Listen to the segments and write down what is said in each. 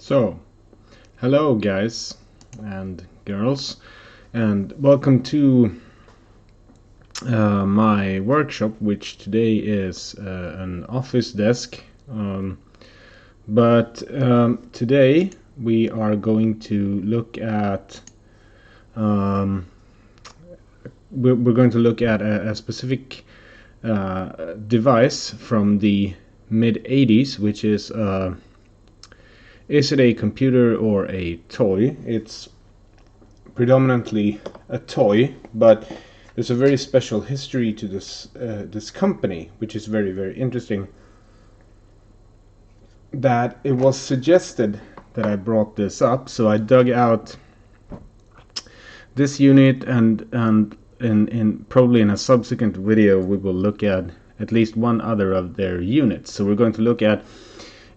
So, hello guys and girls, and welcome to my workshop, which today is an office desk. But today we are going to look at we're going to look at a specific device from the mid 80s, which is it a computer or a toy? It's predominantly a toy, but there's a very special history to this company, which is very, very interesting. That it was suggested that I brought this up, so I dug out this unit, and in probably in a subsequent video we will look at least one other of their units. So we're going to look at,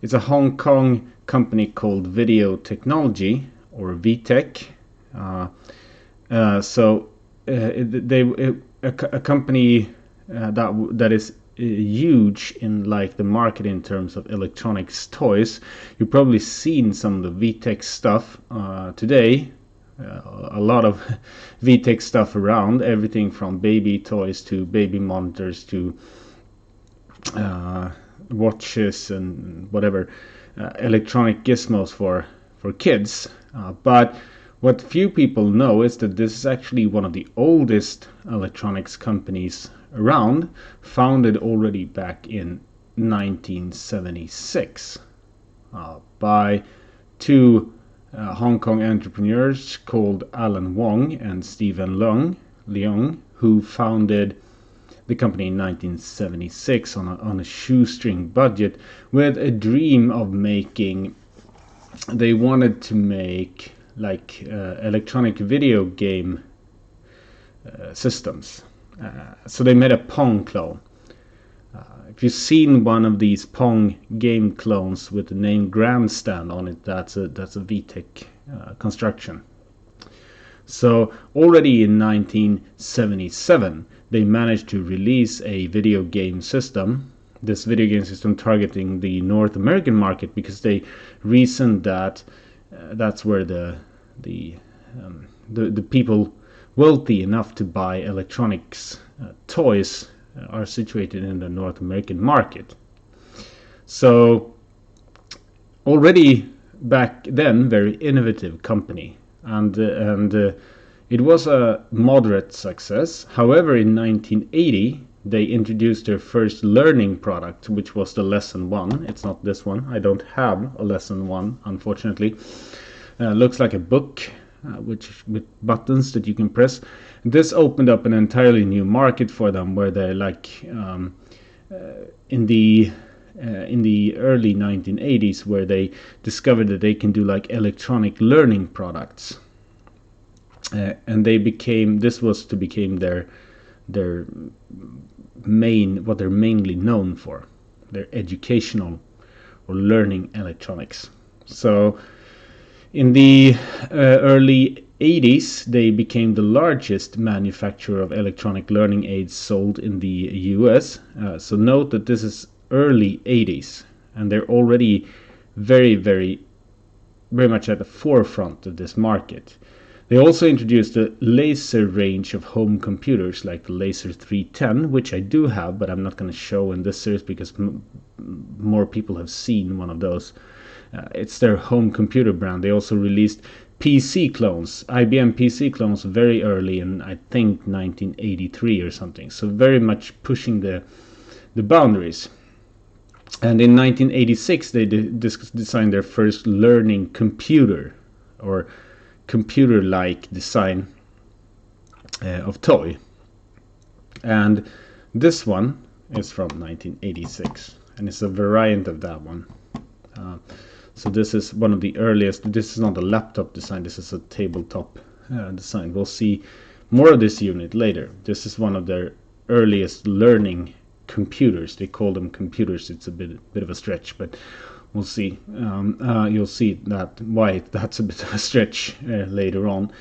it's a Hong Kong company called Video Technology, or VTech. A company that is huge in like the market in terms of electronics toys. You've probably seen some of the VTech stuff today. A lot of VTech stuff around, everything from baby toys to baby monitors to watches and whatever electronic gizmos for kids. But what few people know is that this is actually one of the oldest electronics companies around, founded already back in 1976 by two Hong Kong entrepreneurs called Alan Wong and Stephen Leung, who founded the company in 1976 on a shoestring budget with a dream of making. They wanted to make like electronic video game systems. So they made a Pong clone. If you've seen one of these Pong game clones with the name Grandstand on it, that's a VTech construction. So already in 1977 they managed to release a video game system. This video game system targeting the North American market, because they reasoned that that's where the people wealthy enough to buy electronics toys are situated in the North American market. So already back then, very innovative company, and it was a moderate success. However, in 1980 they introduced their first learning product, which was the Lesson 1. It's not this one. I don't have a Lesson 1, unfortunately. Looks like a book with buttons that you can press. This opened up an entirely new market for them, where they're like in the early 1980s, where they discovered that they can do like electronic learning products, and they became their main, what they're mainly known for, their educational or learning electronics. So in the early 80s they became the largest manufacturer of electronic learning aids sold in the US. So note that this is early 80s, and they're already very, very, very much at the forefront of this market. They also introduced a laser range of home computers, like the Laser 310, which I do have, but I'm not going to show in this series because more people have seen one of those. It's their home computer brand. They also released PC clones, IBM PC clones, very early in, I think, 1983 or something. So very much pushing the boundaries. And in 1986 they designed their first learning computer, or computer-like design of toy. And this one is from 1986, and it's a variant of that one. So this is one of the earliest. This is not a laptop design, this is a tabletop design. We'll see more of this unit later. This is one of their earliest learning computers. They call them computers. It's a bit of a stretch, but we'll see. You'll see that why that's a bit of a stretch later on.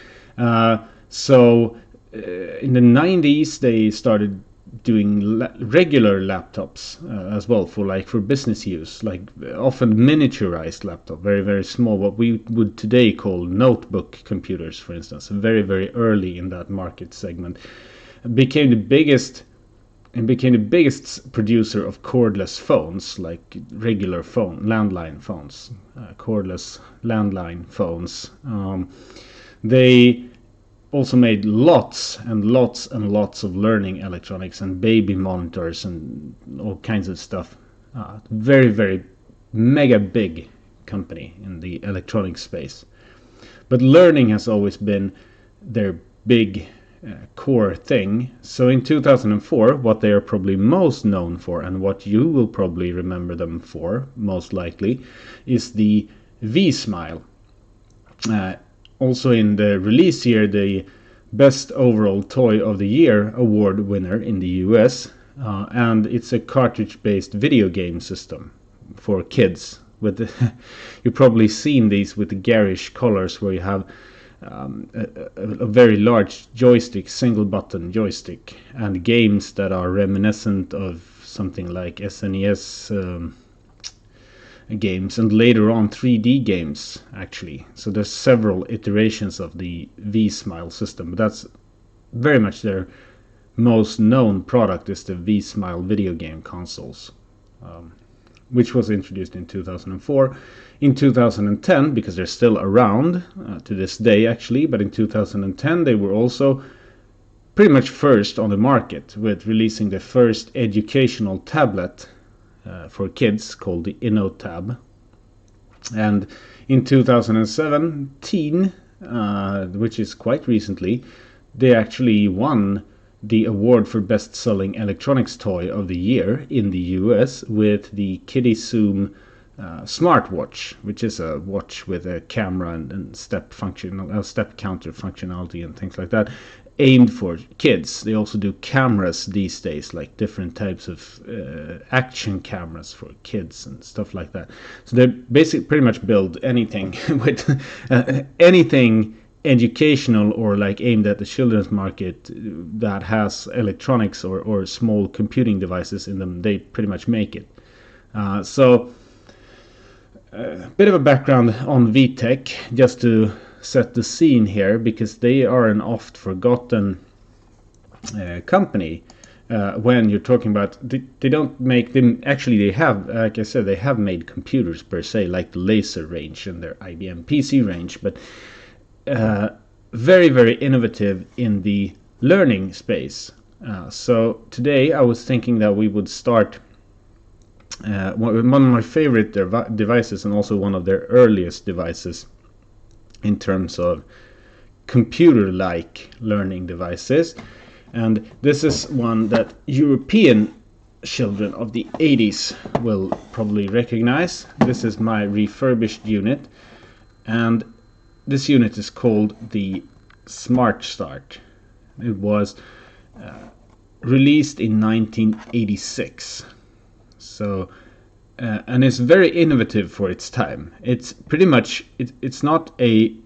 So in the 90s they started doing regular laptops as well for business use, like often miniaturized laptop, very, very small, what we would today call notebook computers, for instance. Very, very early in that market segment. Became the biggest producer of cordless phones, like regular landline phones, cordless landline phones. They also made lots and lots and lots of learning electronics and baby monitors and all kinds of stuff. Very, very mega big company in the electronic space. But learning has always been their big core thing. So in 2004, what they are probably most known for, and what you will probably remember them for most likely, is the V-Smile. Also in the release year, the Best Overall Toy of the Year award winner in the US, and it's a cartridge-based video game system for kids. You've probably seen these with the garish colors where you have a very large joystick, single button joystick, and games that are reminiscent of something like SNES games, and later on 3D games actually. So there's several iterations of the V-Smile system, but that's very much their most known product, is the V-Smile video game consoles, which was introduced in 2004. In 2010, because they're still around to this day actually, but in 2010 they were also pretty much first on the market with releasing the first educational tablet for kids called the InnoTab. And in 2017, which is quite recently, they actually won the award for best-selling electronics toy of the year in the US with the KidiZoom smartwatch, which is a watch with a camera and step counter functionality and things like that, aimed for kids. They also do cameras these days, like different types of action cameras for kids and stuff like that. So they basically pretty much build anything with anything educational or like aimed at the children's market that has electronics or small computing devices in them. They pretty much make it. So a bit of a background on VTech, just to set the scene here, because they are an oft forgotten company when you're talking about they don't make them. Actually, they have, like I said, they have made computers per se, like the laser range and their IBM PC range, but very, very innovative in the learning space. So today I was thinking that we would start one of my favorite devices, and also one of their earliest devices in terms of computer-like learning devices. And this is one that European children of the 80s will probably recognize. This is my refurbished unit, and this unit is called the SmartStart. It was released in 1986. So and it's very innovative for its time. It's pretty much it's not a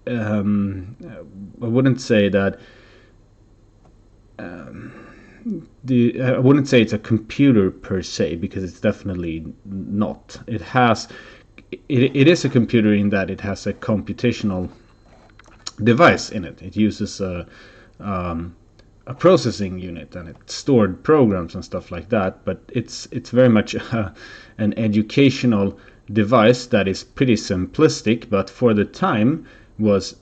I wouldn't say that I wouldn't say it's a computer per se, because it's definitely not. It is a computer in that it has a computational device in it. It uses a processing unit, and it stored programs and stuff like that, but it's very much an educational device that is pretty simplistic, but for the time was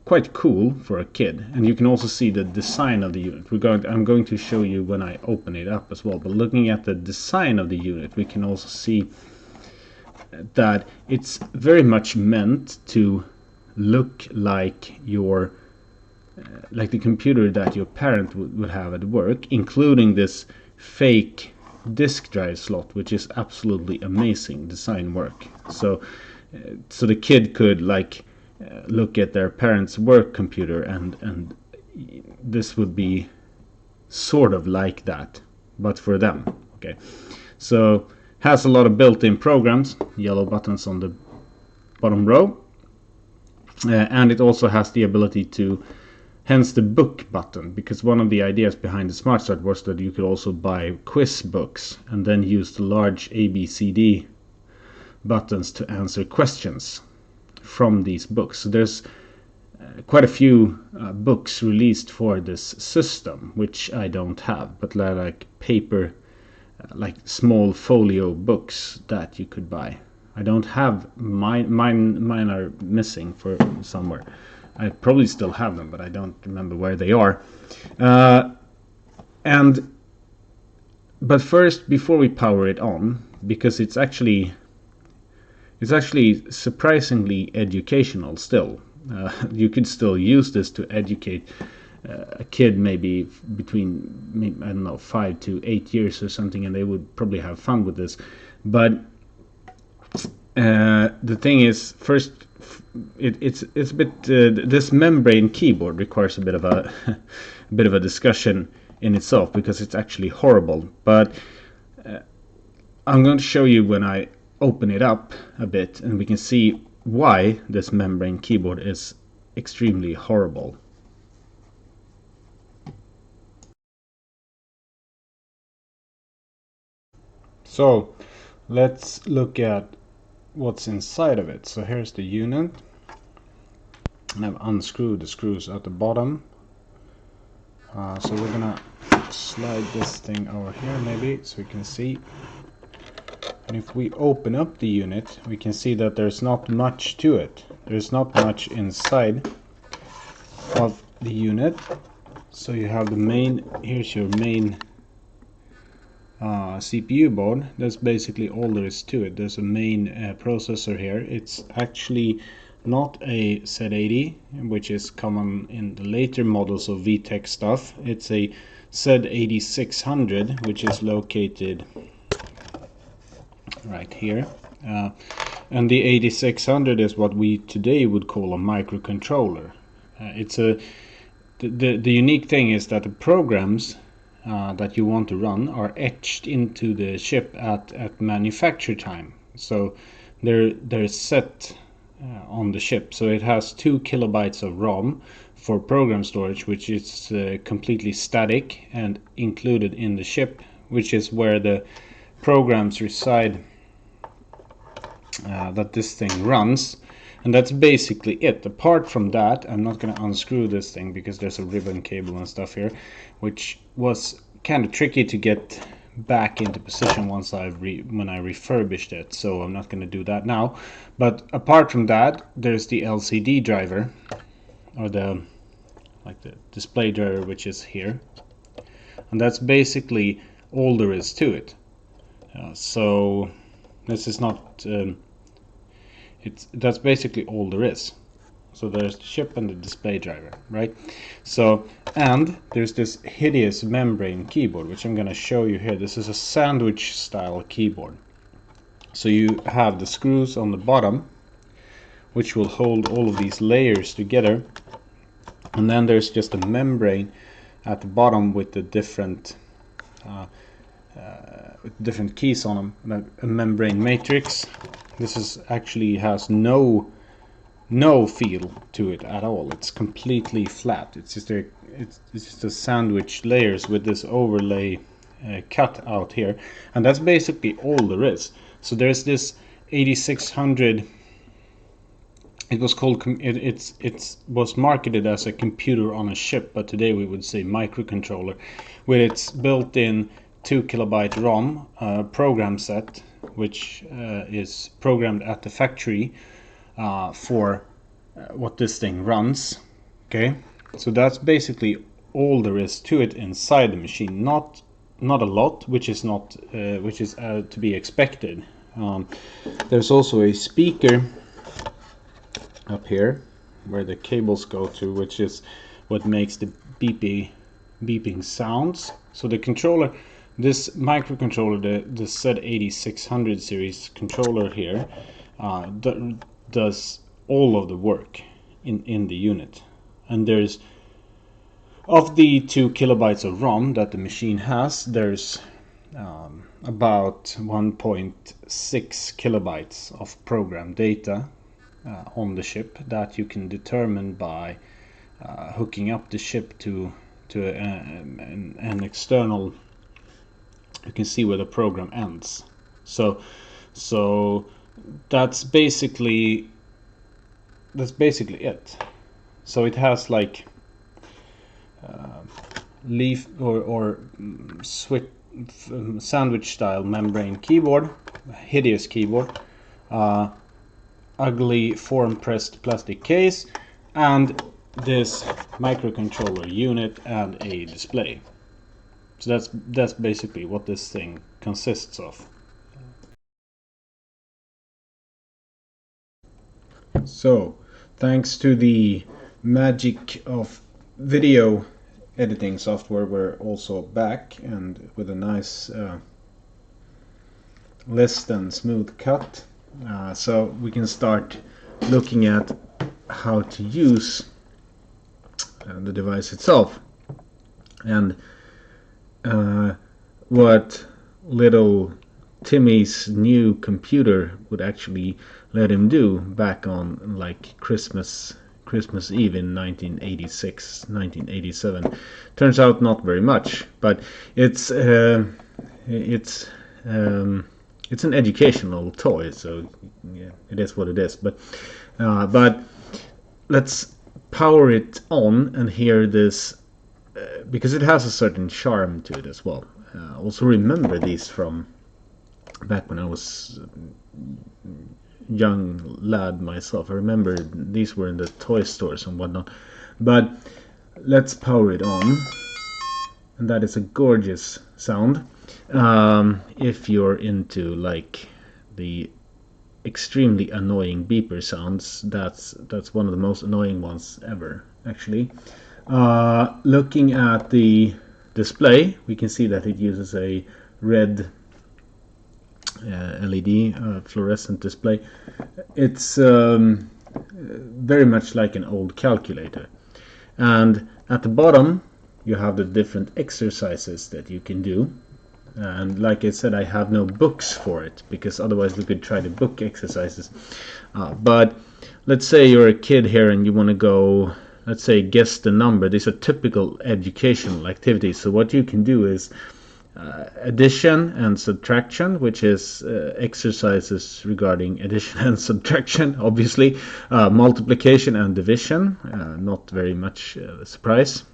quite cool for a kid. And you can also see the design of the unit. I'm going to show you when I open it up as well, but looking at the design of the unit, we can also see that it's very much meant to look like your like the computer that your parent would have at work, including this fake disk drive slot, which is absolutely amazing design work. So the kid could look at their parents' work computer, and this would be sort of like that, but for them. Okay, so has a lot of built-in programs, yellow buttons on the bottom row, and it also has the ability to hence the book button, because one of the ideas behind the SmartStart was that you could also buy quiz books and then use the large ABCD buttons to answer questions from these books. So there's quite a few books released for this system, which I don't have, but like paper, like small folio books that you could buy. I don't have mine are missing for somewhere. I probably still have them, but I don't remember where they are. But first, before we power it on, because it's actually surprisingly educational still. You could still use this to educate a kid maybe between, I don't know, 5 to 8 years or something, and they would probably have fun with this. But the thing is, first, it's a bit this membrane keyboard requires a bit of a bit of a discussion in itself, because it's actually horrible. But I'm going to show you when I open it up a bit, and we can see why this membrane keyboard is extremely horrible. So let's look at what's inside of it. So here's the unit, and I've unscrewed the screws at the bottom. So we're gonna slide this thing over here maybe so we can see. And if we open up the unit, we can see that there's not much to it. There's not much inside of the unit. So you have the main, here's your main CPU board. That's basically all there is to it. There's a main processor here. It's actually not a Z80, which is common in the later models of VTech stuff. It's a Z8600, which is located right here. And the 8600 is what we today would call a microcontroller. The unique thing is that the programs that you want to run are etched into the chip at manufacture time. So they're set on the chip. So it has 2 kilobytes of ROM for program storage, which is completely static and included in the chip, which is where the programs reside that this thing runs. And that's basically it. Apart from that, I'm not going to unscrew this thing because there's a ribbon cable and stuff here, which was kind of tricky to get back into position once when I refurbished it. So I'm not going to do that now. But apart from that, there's the LCD driver, or the display driver, which is here, and that's basically all there is to it. So this is not. That's basically all there is. So there's the chip and the display driver, right? So, and there's this hideous membrane keyboard, which I'm going to show you here. This is a sandwich style keyboard. So you have the screws on the bottom, which will hold all of these layers together. And then there's just a membrane at the bottom with the different keys on them, a membrane matrix. This is actually has no feel to it at all. It's completely flat. It's just a sandwich layers with this overlay cut out here, and that's basically all there is. So there's this 8600. It was called. It was marketed as a computer on a chip, but today we would say microcontroller, with its built-in 2 kilobyte ROM program set, which is programmed at the factory for what this thing runs. Okay, so that's basically all there is to it inside the machine. Not a lot, which is to be expected. There's also a speaker up here where the cables go to, which is what makes the beeping sounds. So the controller, this microcontroller, the Z8600 series controller here, does all of the work in the unit. And there's, of the 2 kilobytes of ROM that the machine has, there's about 1.6 kilobytes of program data on the chip that you can determine by hooking up the chip to an external. You can see where the program ends. So that's basically it. So it has like leaf or switch sandwich style membrane keyboard, hideous keyboard, ugly form pressed plastic case, and this microcontroller unit and a display. So that's basically what this thing consists of. So thanks to the magic of video editing software, we're also back and with a nice less than smooth cut, so we can start looking at how to use the device itself, and what little Timmy's new computer would actually let him do back on like Christmas Eve in 1986, 1987. Turns out not very much, but it's an educational toy, so yeah, it is what it is. But let's power it on and hear this, because it has a certain charm to it as well. Also remember these from back when I was young lad myself. I remember these were in the toy stores and whatnot. But let's power it on, and that is a gorgeous sound. If you're into like the extremely annoying beeper sounds, that's one of the most annoying ones ever, actually. Looking at the display, we can see that it uses a red LED fluorescent display. It's very much like an old calculator, and at the bottom you have the different exercises that you can do. And like I said, I have no books for it, because otherwise we could try to book exercises. But let's say you're a kid here and you want to go, let's say, guess the number. These are typical educational activities. So what you can do is addition and subtraction, which is exercises regarding addition and subtraction, obviously. Multiplication and division, not very much surprise.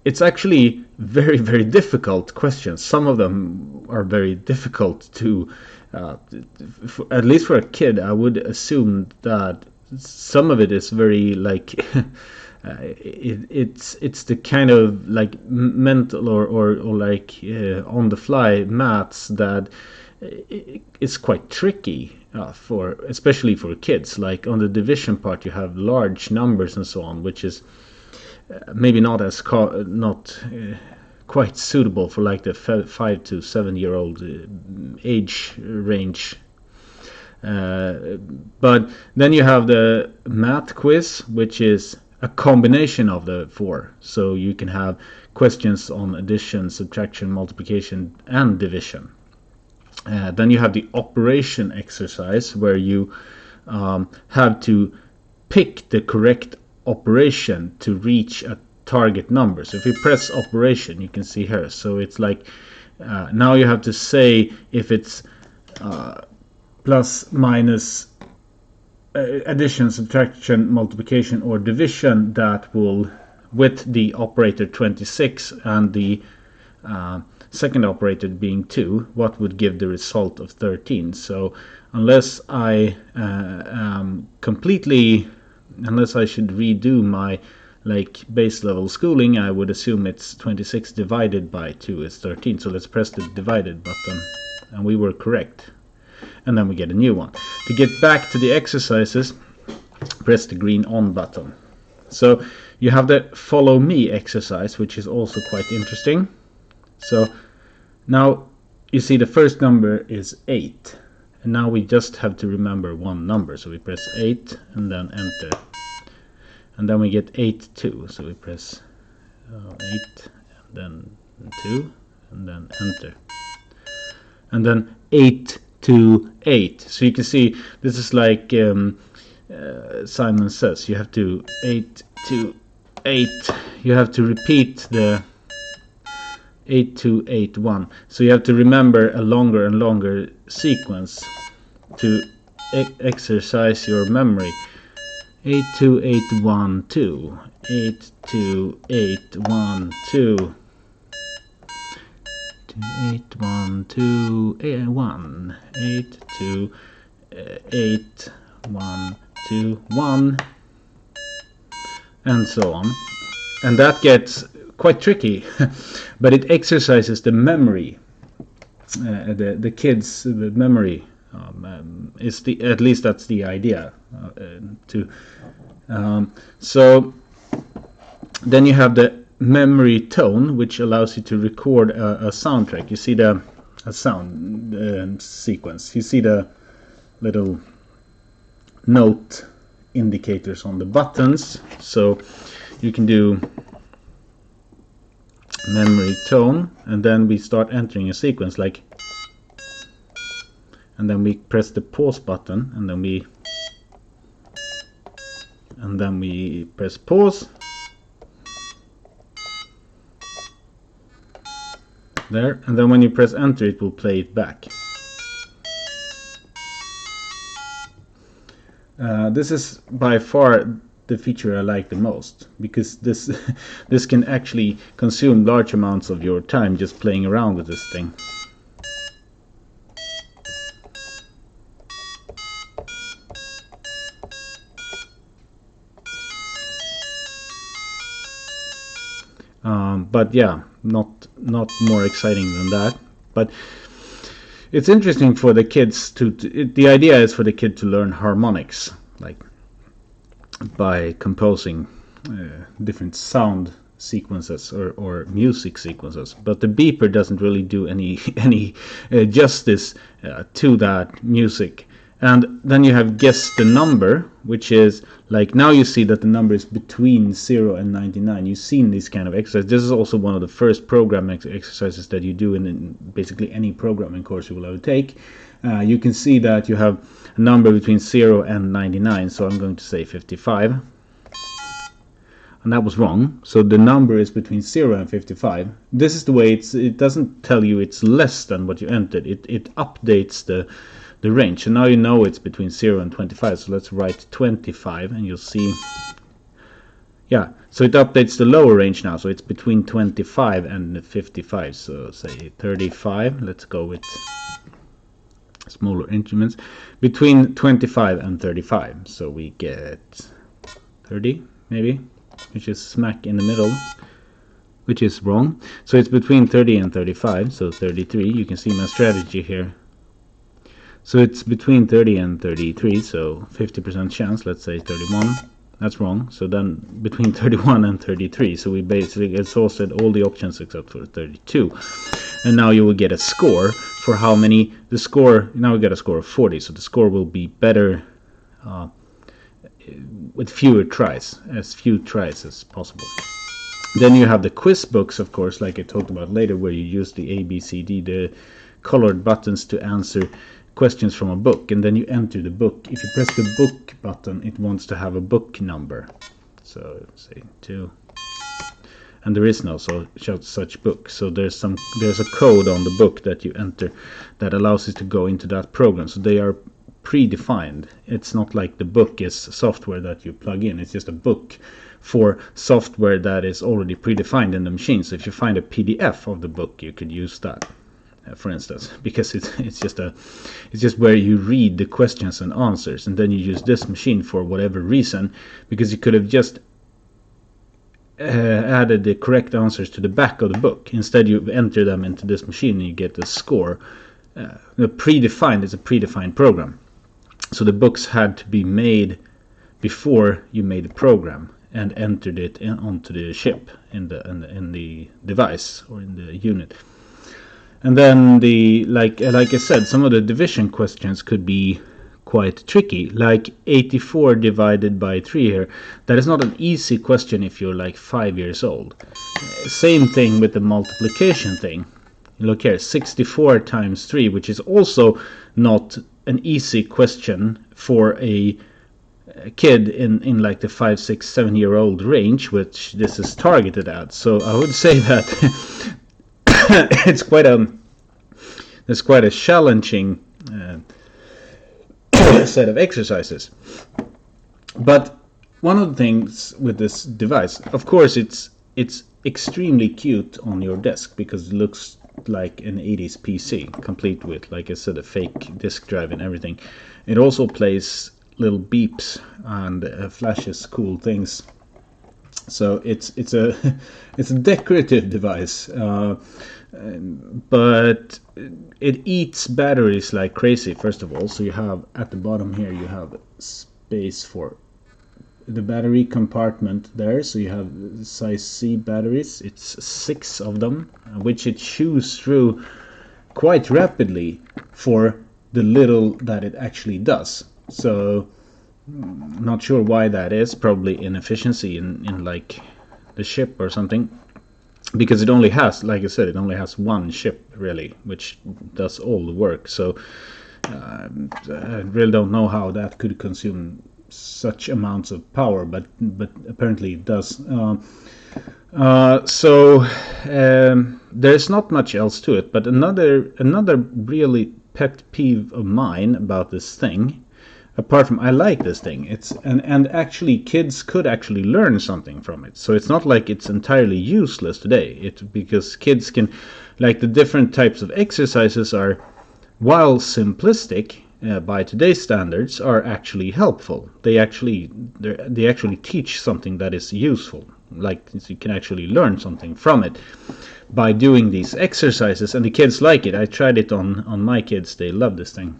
It's actually very, very difficult questions. Some of them are very difficult to, at least for a kid, I would assume that some of it is very like it's the kind of like mental or like on the fly maths that is quite tricky for, especially for kids. Like on the division part, you have large numbers and so on, which is maybe not as quite suitable for like the 5 to 7 year old age range. But then you have the math quiz, which is a combination of the four. So you can have questions on addition, subtraction, multiplication, and division. Then you have the operation exercise, where you have to pick the correct operation to reach a target number. So if you press operation, you can see here. So it's like now you have to say if it's plus, minus, addition, subtraction, multiplication, or division, that will, with the operator 26 and the second operator being 2, what would give the result of 13. So unless I unless I should redo my like base level schooling, I would assume it's 26 divided by 2 is 13. So let's press the divided button, and we were correct. And then we get a new one. To get back to the exercises, press the green on button. So you have the follow me exercise, which is also quite interesting. So now you see the first number is 8. And now we just have to remember one number. So we press 8 and then enter. And then we get 8, 2. So we press 8 and then 2 and then enter. And then 8 to 8. So you can see this is like Simon Says. You have to 8 to 8. You have to repeat the 8281. So you have to remember a longer and longer sequence to exercise your memory. 82812, 82812, 81281, 82821, and so on. And that gets quite tricky, but it exercises the memory. The kids' the memory is at least that's the idea. So then you have the memory tone, which allows you to record a soundtrack. You see a sound sequence. You see the little note indicators on the buttons. So you can do memory tone, and then we start entering a sequence like, and then we press the pause button, and then we press pause. There, and then when you press enter, it will play it back. This is by far the feature I like the most, because this can actually consume large amounts of your time just playing around with this thing. But yeah, not more exciting than that. But it's interesting for the kids the idea is for the kid to learn harmonics, like by composing different sound sequences or music sequences. But the beeper doesn't really do any justice to that music. And then you have guess the number, which is like, now you see that the number is between 0 and 99. You've seen this kind of exercise. This is also one of the first program exercises that you do in basically any programming course you will ever take. You can see that you have a number between 0 and 99. So I'm going to say 55. And that was wrong. So the number is between 0 and 55. This is the way it doesn't tell you it's less than what you entered. It updates the range. So now you know it's between 0 and 25. So let's write 25, and you'll see, yeah, so it updates the lower range now. So it's between 25 and 55. So say 35. Let's go with smaller increments. Between 25 and 35. So we get 30 maybe, which is smack in the middle, which is wrong. So it's between 30 and 35. So 33. You can see my strategy here. So it's between 30 and 33, so 50% chance, let's say 31. That's wrong. So then between 31 and 33, so we basically exhausted all the options except for 32. And now you will get a score for how many, now we get a score of 40, so the score will be better with fewer tries, as few tries as possible. Then you have the quiz books, of course, like I talked about later, where you use the A, B, C, D, the colored buttons to answer questions from a book, and then you enter the book. If you press the book button, it wants to have a book number. So say 2, and there is no such book. So there's a code on the book that you enter that allows it to go into that program. So they are predefined. It's not like the book is software that you plug in. It's just a book for software that is already predefined in the machine. So if you find a PDF of the book, you could use that. For instance, because it's just where you read the questions and answers, and then you use this machine for whatever reason, because you could have just added the correct answers to the back of the book. Instead, you enter them into this machine and you get the score. Predefined is a predefined program, so the books had to be made before you made the program and entered it onto the chip in the device or in the unit. And then like I said, some of the division questions could be quite tricky, like 84 divided by 3 here. That is not an easy question if you're like 5 years old. Same thing with the multiplication thing. Look here, 64 times 3, which is also not an easy question for a kid in like the 5, 6, 7-year-old range, which this is targeted at. So I would say that it's quite a challenging set of exercises. But one of the things with this device, of course, it's extremely cute on your desk because it looks like an 80s PC, complete with, like I said, a fake disk drive and everything. It also plays little beeps and flashes cool things. So it's a decorative device, but it eats batteries like crazy. First of all, so you have at the bottom here you have space for the battery compartment there. So you have size C batteries. It's 6 of them, which it chews through quite rapidly for the little that it actually does. So not sure why that is. Probably inefficiency in like the ship or something, because it only has, like I said, it only has one chip really, which does all the work. So I really don't know how that could consume such amounts of power, but apparently it does. So there's not much else to it. But another really pet peeve of mine about this thing, apart from I like this thing, it's and actually kids could actually learn something from it. So it's not like it's entirely useless today. Because kids can, like, the different types of exercises are, while simplistic by today's standards, are actually helpful. They actually teach something that is useful. Like, you can actually learn something from it by doing these exercises, and the kids like it. I tried it on my kids. They love this thing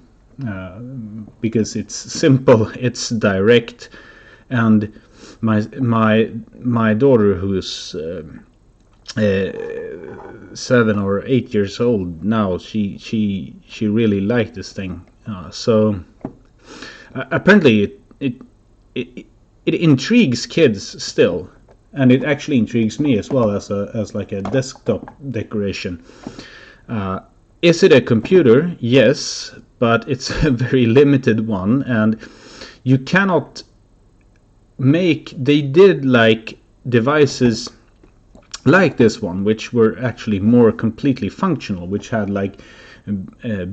because it's simple, it's direct, and my daughter, who's 7 or 8 years old now, she really liked this thing. So apparently it intrigues kids still, and it actually intrigues me as well as like a desktop decoration. Is it a computer? Yes, but it's a very limited one, and you cannot make. They did like devices like this one, which were actually more completely functional, which had like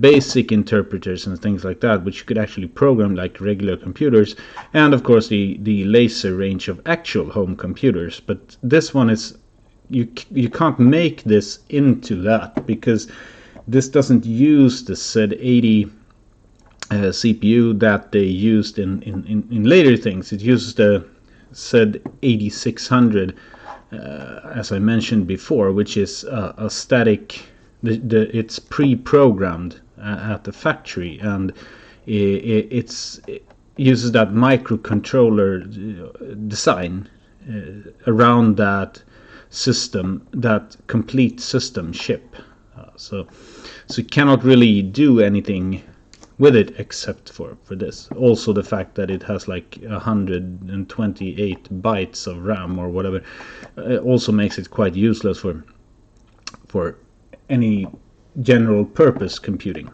basic interpreters and things like that, which you could actually program like regular computers, and of course the laser range of actual home computers. But this one is, you can't make this into that, because this doesn't use the Z80 CPU that they used in later things. It uses the Z8600 as I mentioned before, which is a static. It's pre-programmed at the factory, and it uses that microcontroller design around that system, that complete system chip. So you cannot really do anything with it except for this. Also, the fact that it has like 128 bytes of RAM or whatever also makes it quite useless for any general purpose computing.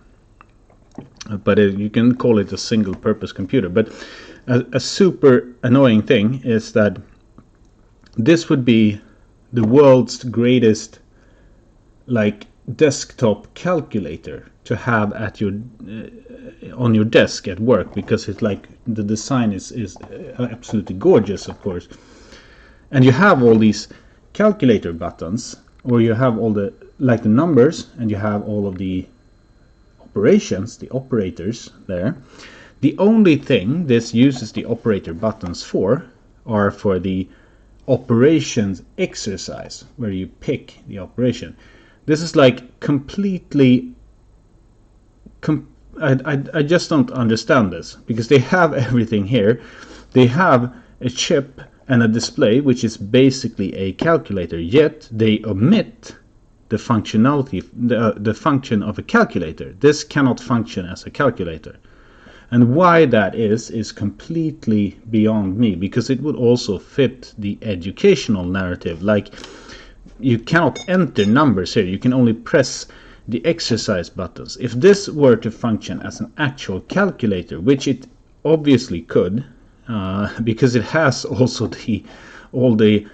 But you can call it a single purpose computer. But a super annoying thing is that this would be the world's greatest like desktop calculator to have at your on your desk at work, because it's like the design is absolutely gorgeous, of course, and you have all these calculator buttons, or you have all the like the numbers, and you have all of the operations, the operators there. The only thing this uses the operator buttons for are for the operations exercise, where you pick the operation. This is like completely I just don't understand this, because they have everything here. They have a chip and a display, which is basically a calculator, yet they omit the functionality, the function of a calculator. This cannot function as a calculator. And why that is completely beyond me, because it would also fit the educational narrative. Like, you cannot enter numbers here, you can only press the exercise buttons. If this were to function as an actual calculator, which it obviously could, because it has also all the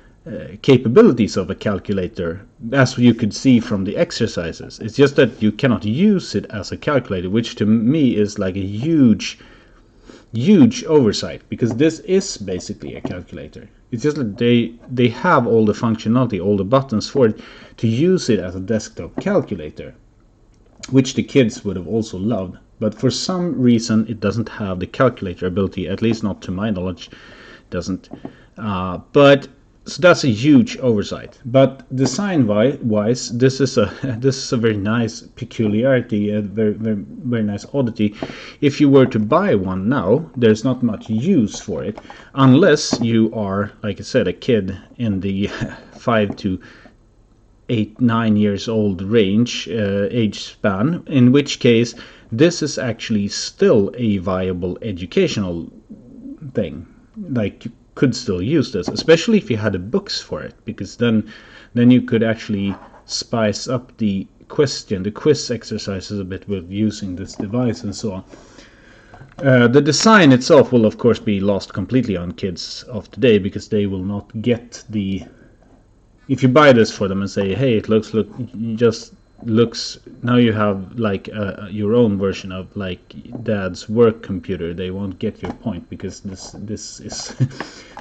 capabilities of a calculator, as you could see from the exercises. It's just that you cannot use it as a calculator, which to me is like a huge oversight, because this is basically a calculator. It's just that they have all the functionality, all the buttons for it, to use it as a desktop calculator, which the kids would have also loved. But for some reason it doesn't have the calculator ability, at least not to my knowledge. It doesn't. But so that's a huge oversight. But design-wise, this is a very nice peculiarity, a very nice oddity. If you were to buy one now, there's not much use for it, unless you are, like I said, a kid in the 5 to 8-9 years old range, age span, in which case this is actually still a viable educational thing. Like, you could still use this, especially if you had the books for it, because then you could actually spice up the quiz exercises a bit with using this device and so on. The design itself will of course be lost completely on kids of today, because they will not get the... If you buy this for them and say, hey, it looks now you have like your own version of like Dad's work computer, they won't get your point, because this is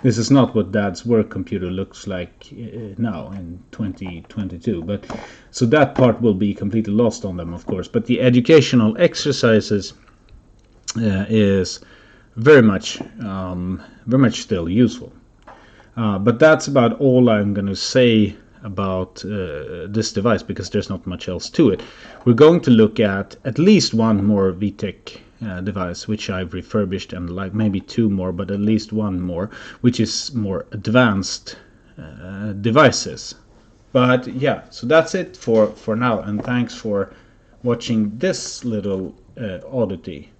this is not what Dad's work computer looks like now in 2022. But so that part will be completely lost on them, of course. But the educational exercises is very much still useful. But that's about all I'm going to say about this device, because there's not much else to it. We're going to look at least one more VTech device, which I've refurbished, and like maybe two more, but at least one more, which is more advanced devices. But yeah, so that's it for now, and thanks for watching this little oddity.